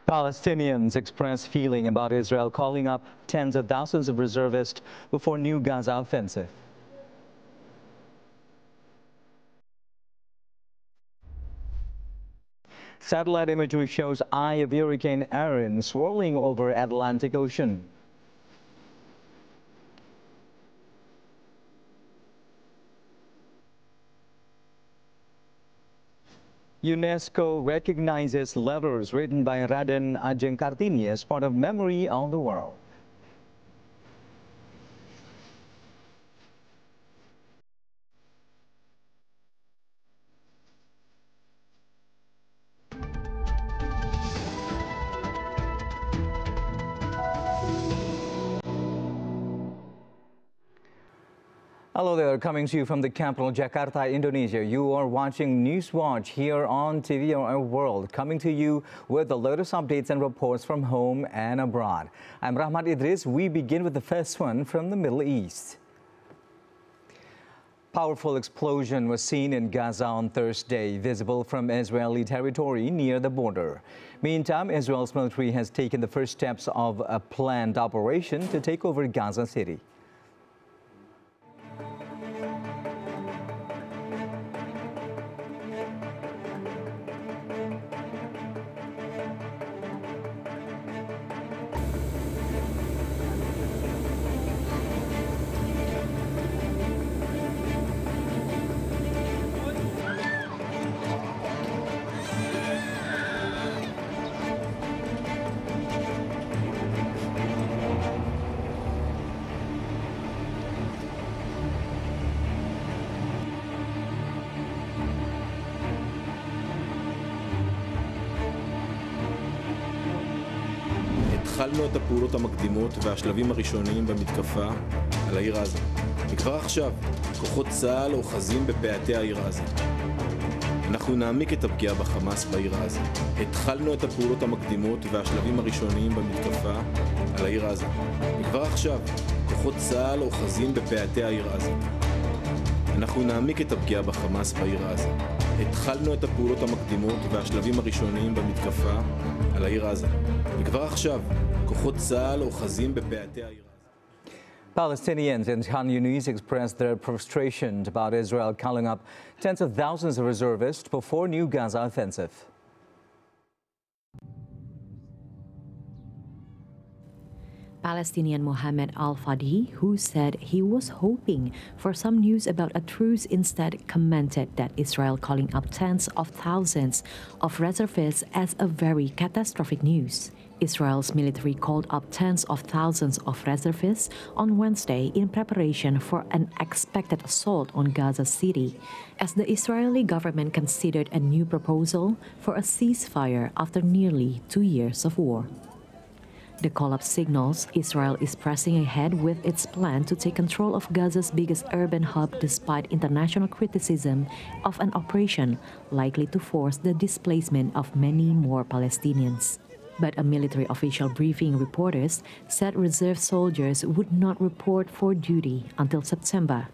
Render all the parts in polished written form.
Palestinians express feeling about Israel calling up tens of thousands of reservists before new Gaza offensive. Satellite imagery shows eye of Hurricane Erin swirling over Atlantic Ocean. UNESCO recognizes letters written by Raden Ajeng Kartini as part of Memory of the World. Hello there, coming to you from the capital, Jakarta, Indonesia. You are watching Newswatch here on TVRI World, coming to you with the latest updates and reports from home and abroad. I'm Rahmat Idris. We begin with the first one from the Middle East. Powerful explosion was seen in Gaza on Thursday, visible from Israeli territory near the border. Meantime, Israel's military has taken the first steps of a planned operation to take over Gaza City. התחלנו את הפעולות המקדימות והשלבים הראשוניים במתקפה על העיר עזה. וכבר עכשיו, כוחות צה"ל אוחזים בפאתי העיר עזה. אנחנו נעמיק את הפגיעה בחמאס בעיר עזה. התחלנו את הפעולות המקדימות והשלבים הראשוניים במתקפה על העיר עזה. וכבר עכשיו, כוחות צה"ל אוחזים בפאתי העיר עזה. אנחנו נעמיק את הפגיעה בחמאס בעיר עזה. התחלנו את הפעולות המקדימות והשלבים הראשוניים במתקפה על העיר עזה. וכבר עכשיו, כוחות צה"ל אוחזים בפאתי העיר עזה. Palestinians in Khan Yunis expressed their frustration about Israel calling up tens of thousands of reservists before new Gaza offensive. Palestinian Mohammed Al-Fadi, who said he was hoping for some news about a truce, instead commented that Israel calling up tens of thousands of reservists as a very catastrophic news. Israel's military called up tens of thousands of reservists on Wednesday in preparation for an expected assault on Gaza City, as the Israeli government considered a new proposal for a ceasefire after nearly 2 years of war. The call-up signals Israel is pressing ahead with its plan to take control of Gaza's biggest urban hub despite international criticism of an operation likely to force the displacement of many more Palestinians. But a military official briefing reporters said reserve soldiers would not report for duty until September,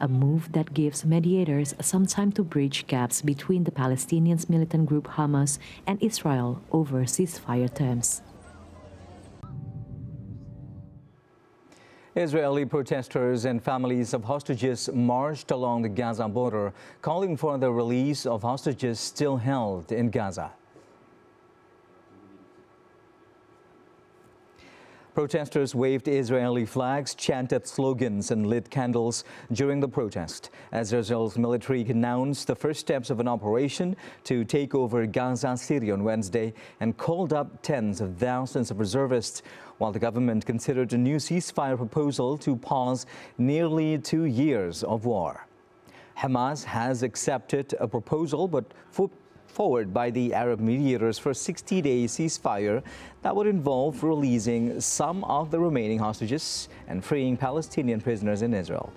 a move that gives mediators some time to bridge gaps between the Palestinian militant group Hamas and Israel over ceasefire terms. Israeli protesters and families of hostages marched along the Gaza border, calling for the release of hostages still held in Gaza. Protesters waved Israeli flags, chanted slogans, and lit candles during the protest, as Israel's military announced the first steps of an operation to take over Gaza City on Wednesday and called up tens of thousands of reservists, while the government considered a new ceasefire proposal to pause nearly 2 years of war. Hamas has accepted a proposal but put forward by the Arab mediators for a 60-day ceasefire that would involve releasing some of the remaining hostages and freeing Palestinian prisoners in Israel.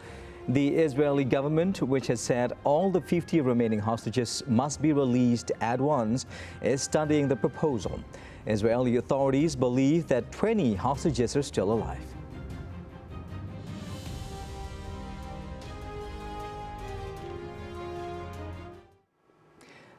The Israeli government, which has said all the 50 remaining hostages must be released at once, is studying the proposal. Israeli authorities believe that 20 hostages are still alive.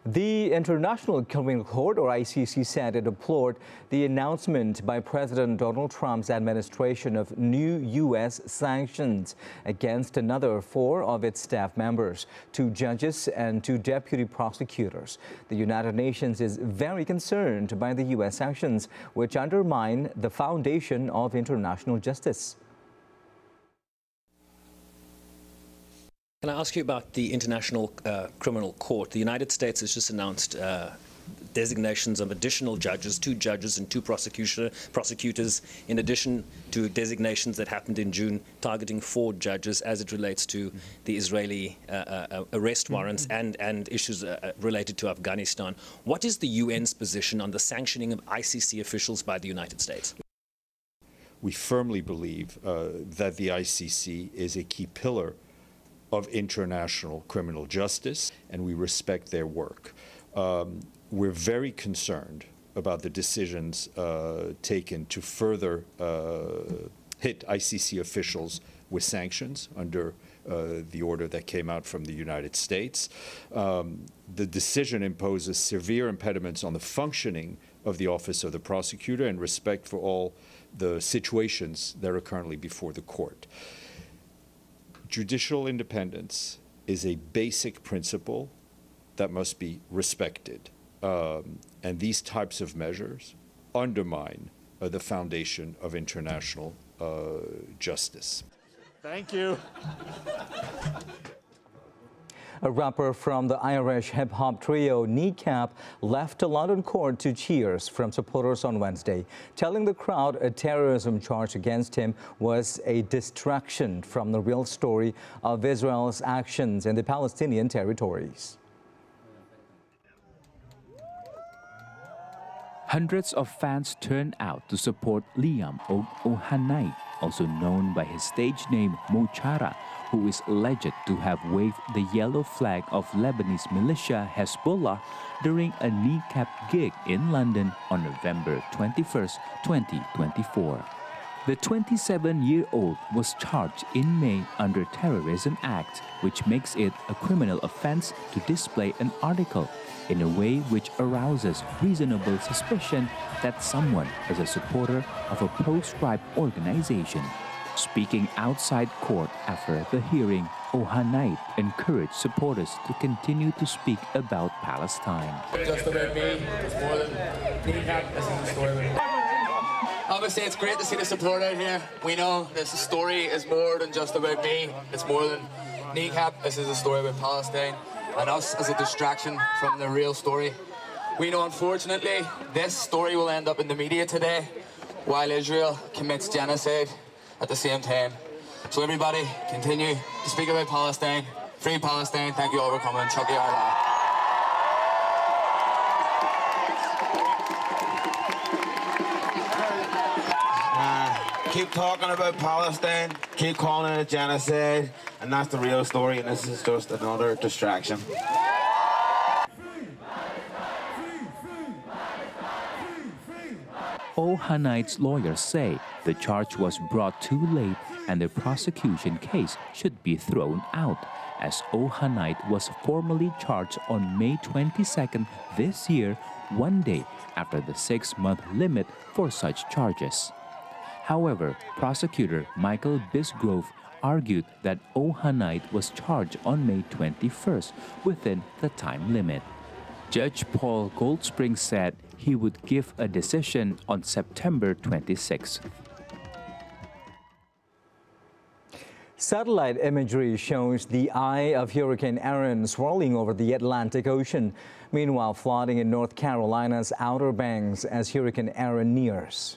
The International Criminal Court, or ICC, said it deplored the announcement by President Donald Trump's administration of new U.S. sanctions against another 4 of its staff members, 2 judges and 2 deputy prosecutors. The United Nations is very concerned by the U.S. sanctions, which undermine the foundation of international justice. Can I ask you about the International Criminal Court? The United States has just announced designations of additional judges, 2 judges and 2 prosecutors, in addition to designations that happened in June targeting 4 judges as it relates to the Israeli arrest warrants and issues related to Afghanistan. What is the UN's position on the sanctioning of ICC officials by the United States? We firmly believe that the ICC is a key pillar of international criminal justice, and we respect their work. We're very concerned about the decisions taken to further hit ICC officials with sanctions under the order that came out from the United States. The decision imposes severe impediments on the functioning of the Office of the Prosecutor and respect for all the situations that are currently before the court. Judicial independence is a basic principle that must be respected. And these types of measures undermine the foundation of international justice. Thank you. A rapper from the Irish hip-hop trio Kneecap left a London court to cheers from supporters on Wednesday, telling the crowd a terrorism charge against him was a distraction from the real story of Israel's actions in the Palestinian territories. Hundreds of fans turned out to support Liam O'Hanai, also known by his stage name Mo Chara, who is alleged to have waved the yellow flag of Lebanese militia Hezbollah during a Kneecap gig in London on November 21, 2024. The 27-year-old was charged in May under Terrorism Act, which makes it a criminal offense to display an article in a way which arouses reasonable suspicion that someone is a supporter of a proscribed organization. Speaking outside court after the hearing, O'Hanai encouraged supporters to continue to speak about Palestine. Just about me, it's more than Kneecap, this is the story. Obviously, it's great to see the support out here. We know this story is more than just about me, it's more than Kneecap. This is a story about Palestine and us as a distraction from the real story. We know, unfortunately, this story will end up in the media today while Israel commits genocide at the same time. So everybody, continue to speak about Palestine. Free Palestine. Thank you all for coming. Chucky Arla. Keep talking about Palestine, keep calling it a genocide, and that's the real story, and this is just another distraction. O'Hanai's lawyers say the charge was brought too late and the prosecution case should be thrown out, as O'Hanai was formally charged on May 22nd this year, one day after the 6-month limit for such charges. However, prosecutor Michael Bisgrove argued that O'Hanai was charged on May 21st within the time limit. Judge Paul Goldspring said he would give a decision on September 26th. Satellite imagery shows the eye of Hurricane Erin swirling over the Atlantic Ocean. Meanwhile, flooding in North Carolina's Outer Banks as Hurricane Erin nears.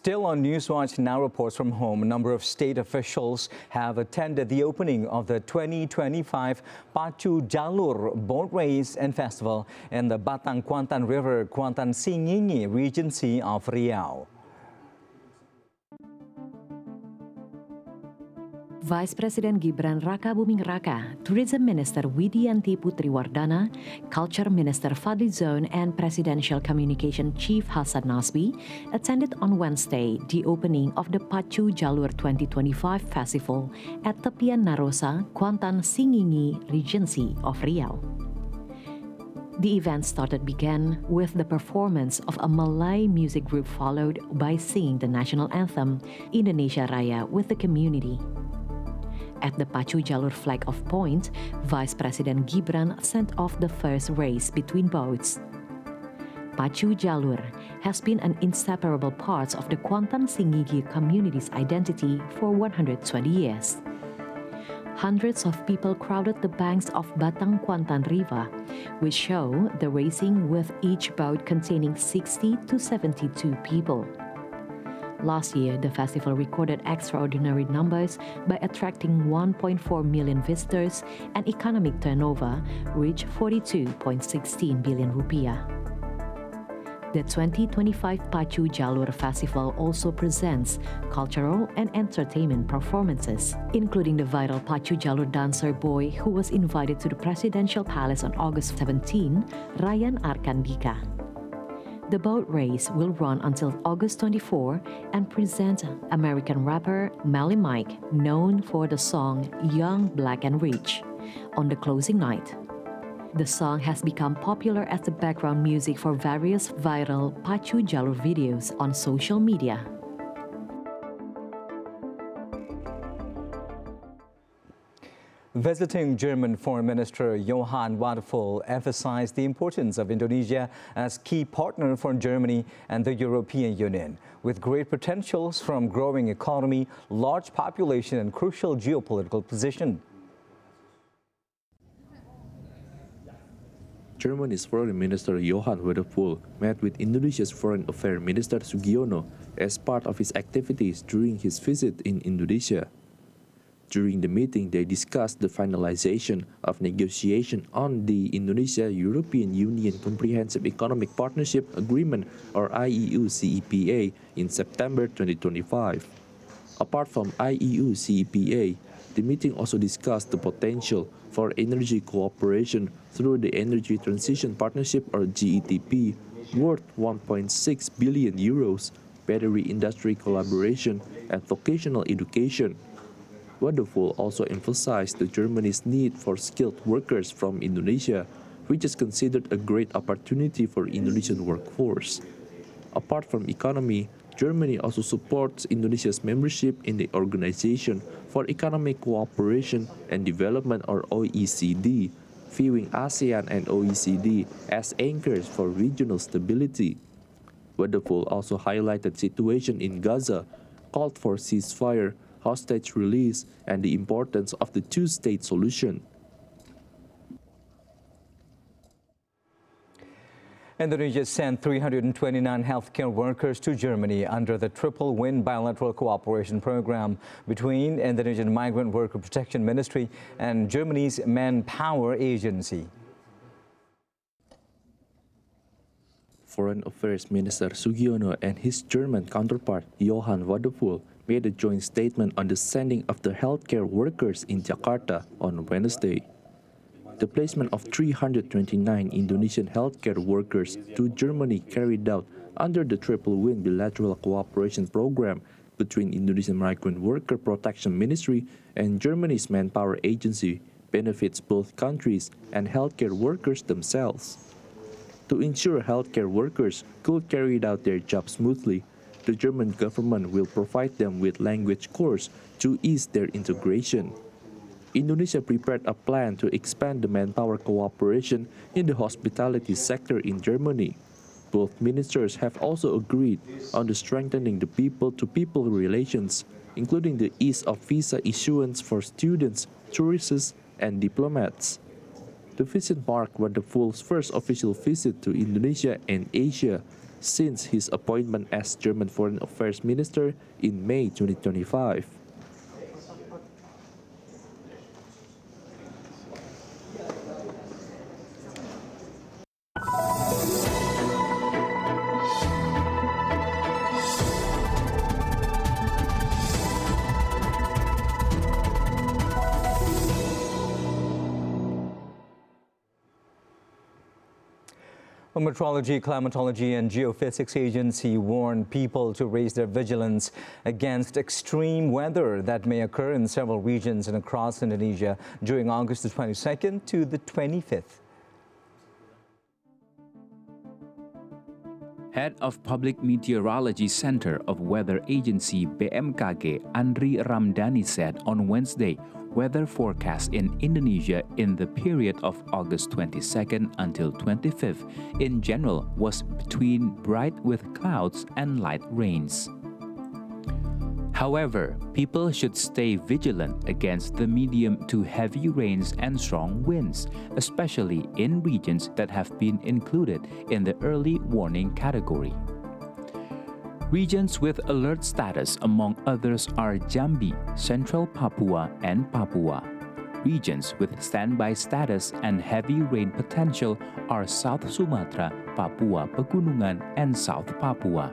Still on Newswatch Now reports from home, a number of state officials have attended the opening of the 2025 Pacu Jalur Boat Race and Festival in the Batang Kuantan River, Kuantan Singingi Regency of Riau. Vice President Gibran Rakabuming Raka, Tourism Minister Widianti Putriwardana, Culture Minister Fadli Zon, and Presidential Communication Chief Hasan Nasbi attended on Wednesday the opening of the Pacu Jalur 2025 Festival at Tepian Narosa, Kuantan Singingi Regency of Riau. The event began with the performance of a Malay music group followed by singing the national anthem, Indonesia Raya, with the community. At the Pacu Jalur flag off point, Vice President Gibran sent off the first race between boats. Pacu Jalur has been an inseparable part of the Kuantan Singingi community's identity for 120 years. Hundreds of people crowded the banks of Batang Kuantan River, which show the racing with each boat containing 60 to 72 people. Last year, the festival recorded extraordinary numbers by attracting 1.4 million visitors and economic turnover reached 42.16 billion rupiah. The 2025 Pacu Jalur Festival also presents cultural and entertainment performances, including the viral Pacu Jalur dancer boy who was invited to the Presidential Palace on August 17, Ryan Arkandika. The boat race will run until August 24 and present American rapper Mally Mike, known for the song Young, Black and Rich, on the closing night. The song has become popular as the background music for various viral Pacu Jalur videos on social media. Visiting German Foreign Minister Johann Wadephul emphasized the importance of Indonesia as key partner for Germany and the European Union, with great potentials from growing economy, large population and crucial geopolitical position. Germany's Foreign Minister Johann Wadephul met with Indonesia's Foreign Affairs Minister Sugiono as part of his activities during his visit in Indonesia. During the meeting, they discussed the finalization of negotiation on the Indonesia-European Union Comprehensive Economic Partnership Agreement, or IEU-CEPA, in September 2025. Apart from IEU-CEPA, the meeting also discussed the potential for energy cooperation through the Energy Transition Partnership, or GETP, worth 1.6 billion euros, battery industry collaboration, and vocational education. Wadephul also emphasized Germany's need for skilled workers from Indonesia, which is considered a great opportunity for Indonesian workforce. Apart from economy, Germany also supports Indonesia's membership in the Organization for Economic Cooperation and Development, or OECD, viewing ASEAN and OECD as anchors for regional stability. Wadephul also highlighted the situation in Gaza, called for ceasefire, hostage release, and the importance of the two-state solution. Indonesia sent 329 healthcare workers to Germany under the Triple Win bilateral cooperation program between Indonesian Migrant Worker Protection Ministry and Germany's Manpower Agency. Foreign Affairs Minister Sugiono and his German counterpart Johann Wadephul made a joint statement on the sending of the healthcare workers in Jakarta on Wednesday. The placement of 329 Indonesian healthcare workers to Germany carried out under the Triple Win bilateral cooperation program between Indonesian Migrant Worker Protection Ministry and Germany's Manpower Agency benefits both countries and healthcare workers themselves. To ensure healthcare workers could carry out their job smoothly, the German government will provide them with language course to ease their integration. Indonesia prepared a plan to expand the manpower cooperation in the hospitality sector in Germany. Both ministers have also agreed on the strengthening the people-to-people relations, including the ease of visa issuance for students, tourists, and diplomats. The visit marked Waterpool's first official visit to Indonesia and Asia since his appointment as German Foreign Affairs Minister in May 2025. A Meteorology, Climatology and Geophysics Agency warned people to raise their vigilance against extreme weather that may occur in several regions and across Indonesia during August the 22nd to the 25th. Head of Public Meteorology Center of Weather Agency BMKG Andri Ramdhani said on Wednesday weather forecast in Indonesia in the period of August 22nd until 25th in general was between bright with clouds and light rains. However, people should stay vigilant against the medium to heavy rains and strong winds, especially in regions that have been included in the early warning category. Regions with alert status, among others, are Jambi, Central Papua, and Papua. Regions with standby status and heavy rain potential are South Sumatra, Papua Pegunungan, and South Papua.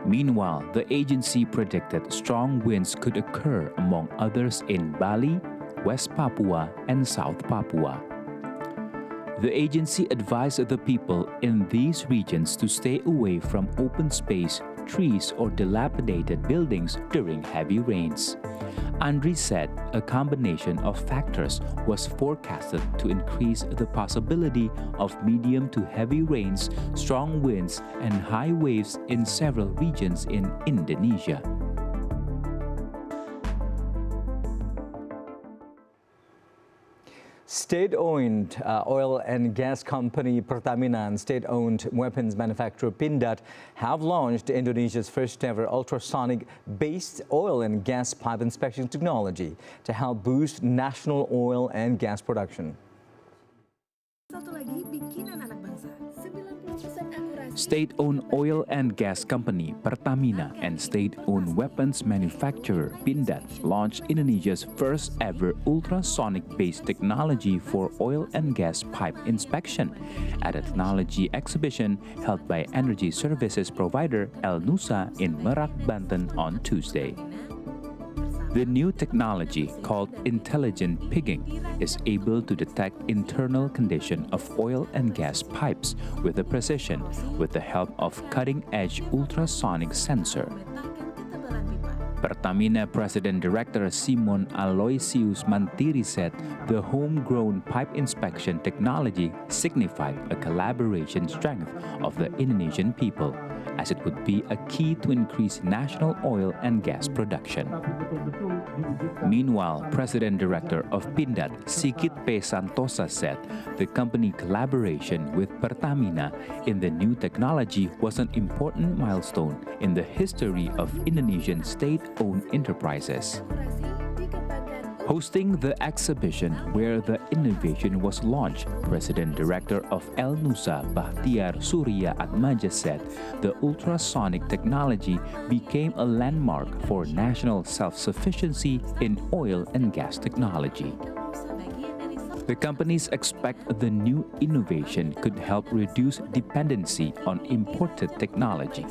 Meanwhile, the agency predicted strong winds could occur, among others, in Bali, West Papua, and South Papua. The agency advised the people in these regions to stay away from open space, trees, or dilapidated buildings during heavy rains. Andri said a combination of factors was forecasted to increase the possibility of medium to heavy rains, strong winds, and high waves in several regions in Indonesia. State-owned oil and gas company Pertamina and state-owned weapons manufacturer Pindad have launched Indonesia's first-ever ultrasonic-based oil and gas pipe inspection technology to help boost national oil and gas production. State-owned oil and gas company Pertamina and state-owned weapons manufacturer Pindad launched Indonesia's first-ever ultrasonic-based technology for oil and gas pipe inspection at a technology exhibition held by energy services provider El Nusa in Merak, Banten on Tuesday. The new technology, called intelligent pigging, is able to detect internal condition of oil and gas pipes with a precision with the help of cutting-edge ultrasonic sensor. Pertamina President Director Simon Aloysius Mantiri said the homegrown pipe inspection technology signified a collaboration strength of the Indonesian people, as it would be a key to increase national oil and gas production. Meanwhile, President Director of Pindad, Sigit P. Santosa, said the company collaboration with Pertamina in the new technology was an important milestone in the history of Indonesian state-owned enterprises. Hosting the exhibition where the innovation was launched, President Director of El Nusa, Bahtiar Surya Atmaja, said the ultrasonic technology became a landmark for national self-sufficiency in oil and gas technology. The companies expect the new innovation could help reduce dependency on imported technology.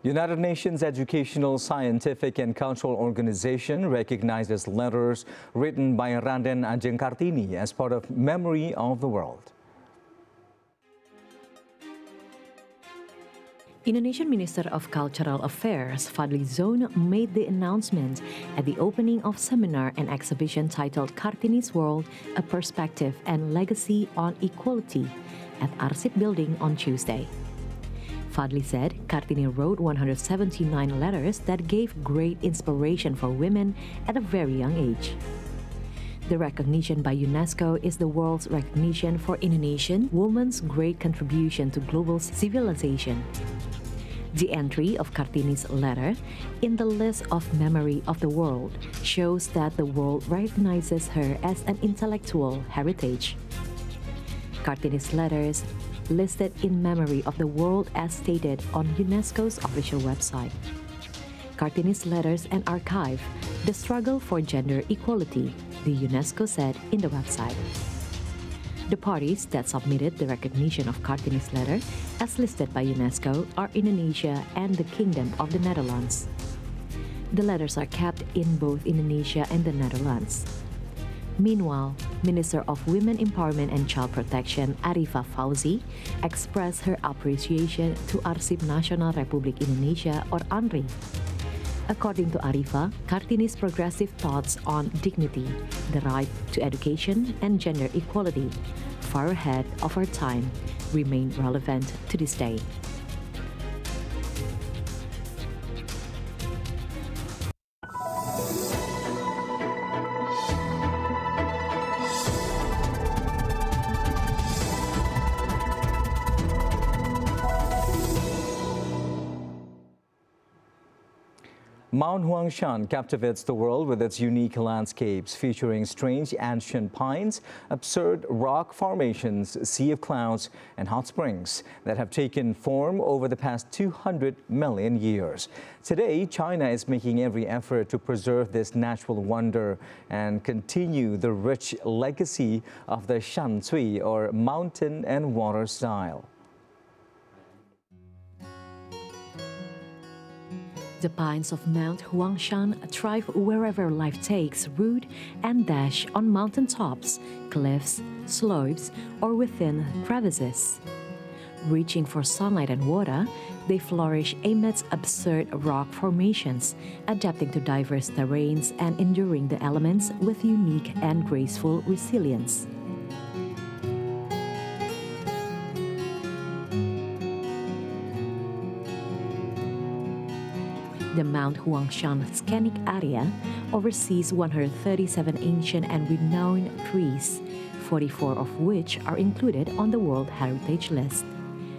United Nations Educational, Scientific and Cultural Organization recognizes letters written by Raden Ajeng Kartini as part of Memory of the World. Indonesian Minister of Cultural Affairs Fadli Zon made the announcement at the opening of seminar and exhibition titled Kartini's World, A Perspective and Legacy on Equality at Arsip Building on Tuesday. Fadli said Kartini wrote 179 letters that gave great inspiration for women at a very young age. The recognition by UNESCO is the world's recognition for Indonesian women's great contribution to global civilization. The entry of Kartini's letter in the list of memory of the world shows that the world recognizes her as an intellectual heritage. Kartini's letters listed in memory of the world as stated on UNESCO's official website. Kartini's letters and archive the struggle for gender equality, the UNESCO said in the website. The parties that submitted the recognition of Kartini's letter as listed by UNESCO are Indonesia and the Kingdom of the Netherlands. The letters are kept in both Indonesia and the Netherlands. Meanwhile, Minister of Women Empowerment and Child Protection Arifah Fauzi expressed her appreciation to Arsip Nasional Republik Indonesia or ANRI. According to Arifah, Kartini's progressive thoughts on dignity, the right to education, and gender equality, far ahead of her time, remain relevant to this day. Mount Huangshan captivates the world with its unique landscapes featuring strange ancient pines, absurd rock formations, sea of clouds, and hot springs that have taken form over the past 200 million years. Today, China is making every effort to preserve this natural wonder and continue the rich legacy of the Shancui, or mountain and water style. The pines of Mount Huangshan thrive wherever life takes root and dash on mountain tops, cliffs, slopes, or within crevices. Reaching for sunlight and water, they flourish amidst absurd rock formations, adapting to diverse terrains and enduring the elements with unique and graceful resilience. The Mount Huangshan Scenic Area oversees 137 ancient and renowned trees, 44 of which are included on the World Heritage List.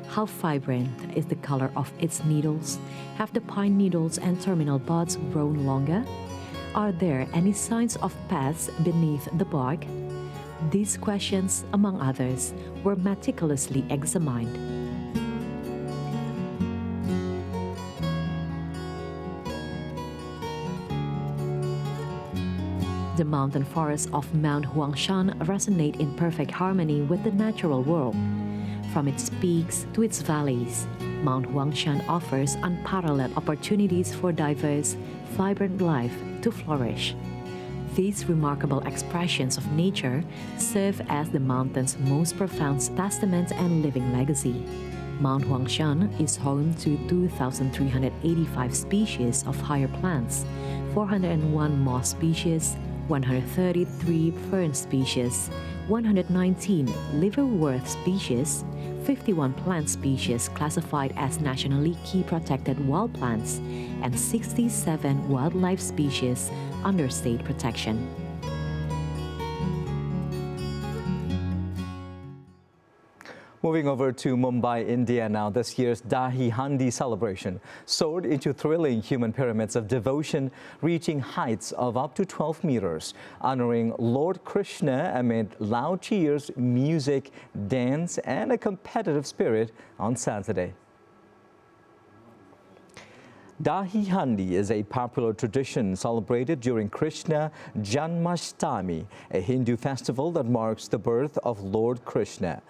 How vibrant is the color of its needles? Have the pine needles and terminal buds grown longer? Are there any signs of paths beneath the bark? These questions, among others, were meticulously examined. The mountain forests of Mount Huangshan resonate in perfect harmony with the natural world. From its peaks to its valleys, Mount Huangshan offers unparalleled opportunities for diverse, vibrant life to flourish. These remarkable expressions of nature serve as the mountain's most profound testament and living legacy. Mount Huangshan is home to 2,385 species of higher plants, 401 moss species, 133 fern species, 119 liverwort species, 51 plant species classified as nationally key protected wild plants, and 67 wildlife species under state protection. Moving over to Mumbai, India now, this year's Dahi Handi celebration soared into thrilling human pyramids of devotion, reaching heights of up to 12 meters, honoring Lord Krishna amid loud cheers, music, dance, and a competitive spirit on Saturday. Dahi Handi is a popular tradition celebrated during Krishna Janmashtami, a Hindu festival that marks the birth of Lord Krishna.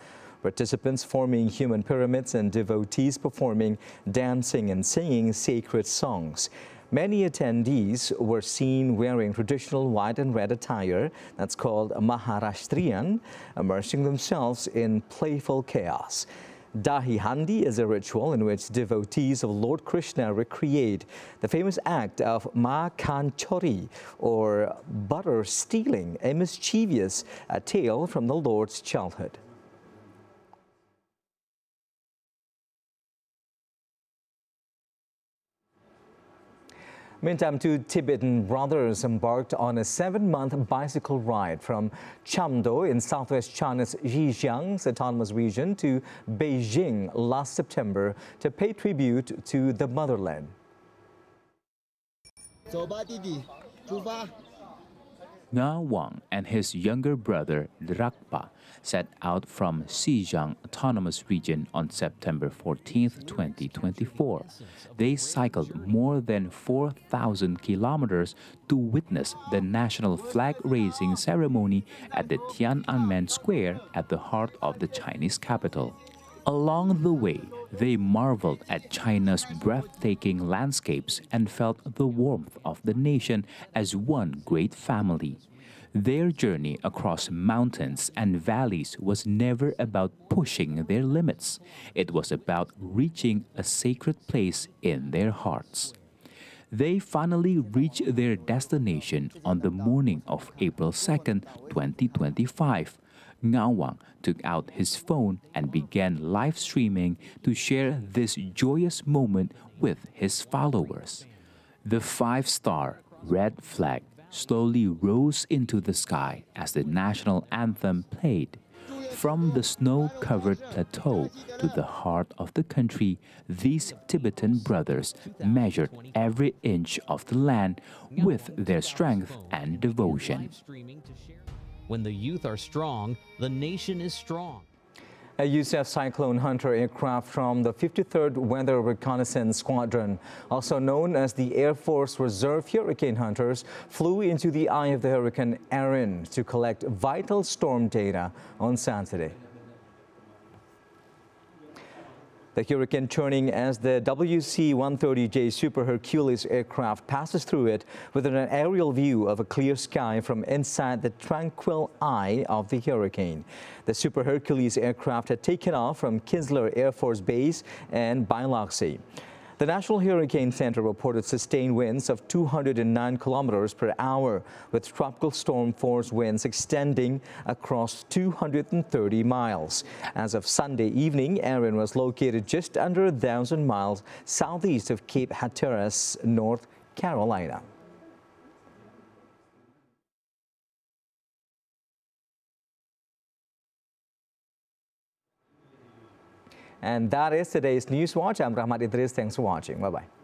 Participants forming human pyramids and devotees performing, dancing and singing sacred songs. Many attendees were seen wearing traditional white and red attire that's called Maharashtrian, immersing themselves in playful chaos. Dahi Handi is a ritual in which devotees of Lord Krishna recreate the famous act of Makhan Chori, or butter stealing, a mischievous tale from the Lord's childhood. Meantime, two Tibetan brothers embarked on a 7-month bicycle ride from Chamdo in southwest China's Xinjiang's autonomous region to Beijing last September to pay tribute to the motherland. Nga Wang and his younger brother Drakpa set out from Xinjiang Autonomous Region on September 14, 2024. They cycled more than 4,000 kilometers to witness the national flag-raising ceremony at the Tiananmen Square at the heart of the Chinese capital. Along the way, they marveled at China's breathtaking landscapes and felt the warmth of the nation as one great family. Their journey across mountains and valleys was never about pushing their limits. It was about reaching a sacred place in their hearts. They finally reached their destination on the morning of April 2, 2025. Nga Wang took out his phone and began live streaming to share this joyous moment with his followers. The 5-star red flag slowly rose into the sky as the national anthem played. From the snow-covered plateau to the heart of the country, these Tibetan brothers measured every inch of the land with their strength and devotion. When the youth are strong, the nation is strong. A USAF Cyclone Hunter aircraft from the 53rd Weather Reconnaissance Squadron, also known as the Air Force Reserve Hurricane Hunters, flew into the eye of the Hurricane Erin to collect vital storm data on Saturday. The hurricane turning as the WC-130J Super Hercules aircraft passes through it with an aerial view of a clear sky from inside the tranquil eye of the hurricane. The Super Hercules aircraft had taken off from Kinsler Air Force Base in Biloxi. The National Hurricane Center reported sustained winds of 209 kilometers per hour, with tropical storm force winds extending across 230 miles. As of Sunday evening, Erin was located just under 1,000 miles southeast of Cape Hatteras, North Carolina. And that is today's News Watch. I'm Rahmat Idris. Thanks for watching. Bye-bye.